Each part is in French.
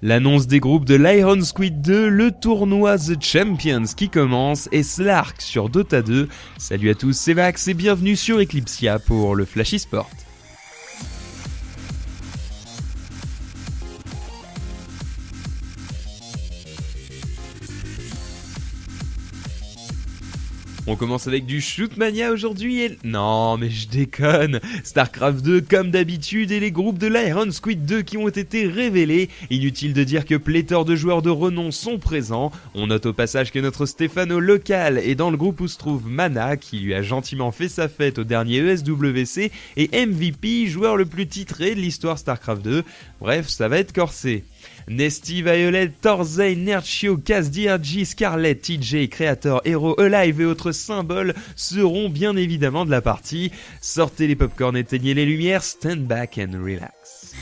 L'annonce des groupes de l'Iron Squid 2, le tournoi The Champions qui commence et Slark sur Dota 2. Salut à tous, c'est Vax et bienvenue sur Eclipsia pour le Flash eSport. On commence avec du Shootmania aujourd'hui et... Non mais je déconne. StarCraft 2 comme d'habitude et les groupes de l'Iron Squid 2 qui ont été révélés. Inutile de dire que pléthore de joueurs de renom sont présents. On note au passage que notre Stéphano local est dans le groupe où se trouve Mana qui lui a gentiment fait sa fête au dernier ESWC et MVP, joueur le plus titré de l'histoire StarCraft 2. Bref, ça va être corsé. Nesty, Violet, Torzei, Nerchio, Kaz, DRG, Scarlet, TJ, Creator, Hero, Alive et autres symboles seront bien évidemment de la partie. Sortez les popcorn, éteignez les lumières, stand back and relax.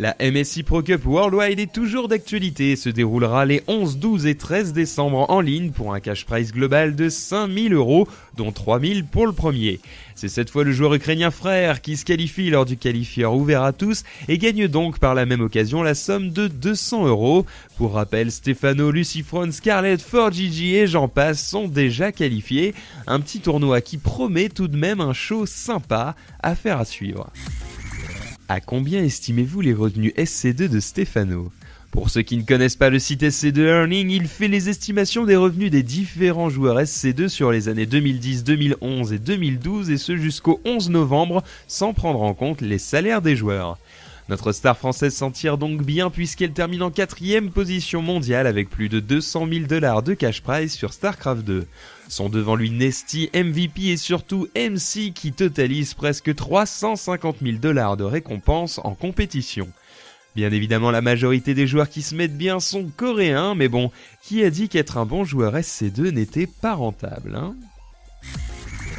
La MSI Pro Cup Worldwide est toujours d'actualité et se déroulera les 11, 12 et 13 décembre en ligne pour un cash prize global de 5000 €, dont 3000 pour le premier. C'est cette fois le joueur ukrainien Frère qui se qualifie lors du qualifieur ouvert à tous et gagne donc par la même occasion la somme de 200 €. Pour rappel, Stéphano, Lucifron, Scarlet, 4GG et j'en passe sont déjà qualifiés. Un petit tournoi qui promet tout de même un show sympa à faire à suivre. À combien estimez-vous les revenus SC2 de Stéphano ? Pour ceux qui ne connaissent pas le site SC2 Earning, il fait les estimations des revenus des différents joueurs SC2 sur les années 2010, 2011 et 2012 et ce jusqu'au 11 novembre sans prendre en compte les salaires des joueurs. Notre star française s'en tire donc bien puisqu'elle termine en 4e position mondiale avec plus de 200 000 $ de cash prize sur StarCraft 2. Sont devant lui Nesty, MVP et surtout MC qui totalise presque 350 000 $ de récompenses en compétition. Bien évidemment, la majorité des joueurs qui se mettent bien sont coréens, mais bon, qui a dit qu'être un bon joueur SC2 n'était pas rentable, hein ?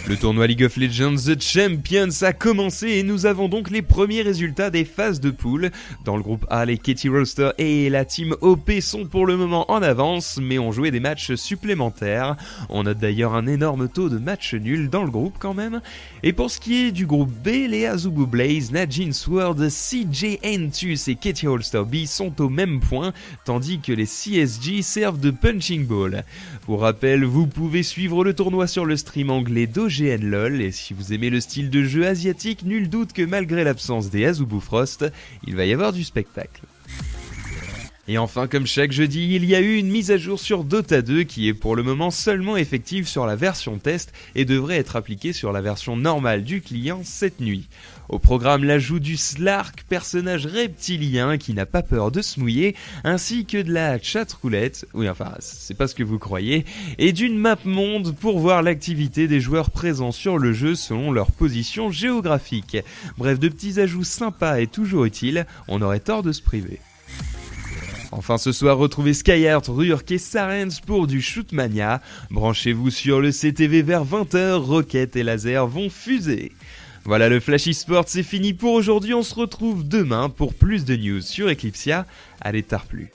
Le tournoi League of Legends The Champions a commencé et nous avons donc les premiers résultats des phases de poule. Dans le groupe A, les Katie Roaster et la team OP sont pour le moment en avance, mais ont joué des matchs supplémentaires. On note d'ailleurs un énorme taux de matchs nuls dans le groupe quand même. Et pour ce qui est du groupe B, les Azubu Blaze, Najin Sword, CJ Entus et Katie Roaster B sont au même point, tandis que les CSG servent de punching ball. Pour rappel, vous pouvez suivre le tournoi sur le stream anglais d'OGN LOL, et si vous aimez le style de jeu asiatique, nul doute que malgré l'absence des Azubu Frost, il va y avoir du spectacle. Et enfin, comme chaque jeudi, il y a eu une mise à jour sur Dota 2 qui est pour le moment seulement effective sur la version test et devrait être appliquée sur la version normale du client cette nuit. Au programme, l'ajout du Slark, personnage reptilien qui n'a pas peur de se mouiller, ainsi que de la chatroulette, oui enfin c'est pas ce que vous croyez, et d'une map monde pour voir l'activité des joueurs présents sur le jeu selon leur position géographique. Bref, de petits ajouts sympas et toujours utiles, on aurait tort de se priver. Enfin ce soir, retrouvez Skyheart, Rurk et Sarens pour du Shootmania. Branchez-vous sur le CTV vers 20h, roquettes et lasers vont fuser. Voilà, le Flash eSport c'est fini pour aujourd'hui, on se retrouve demain pour plus de news sur Eclipsia. Allez, tard plus.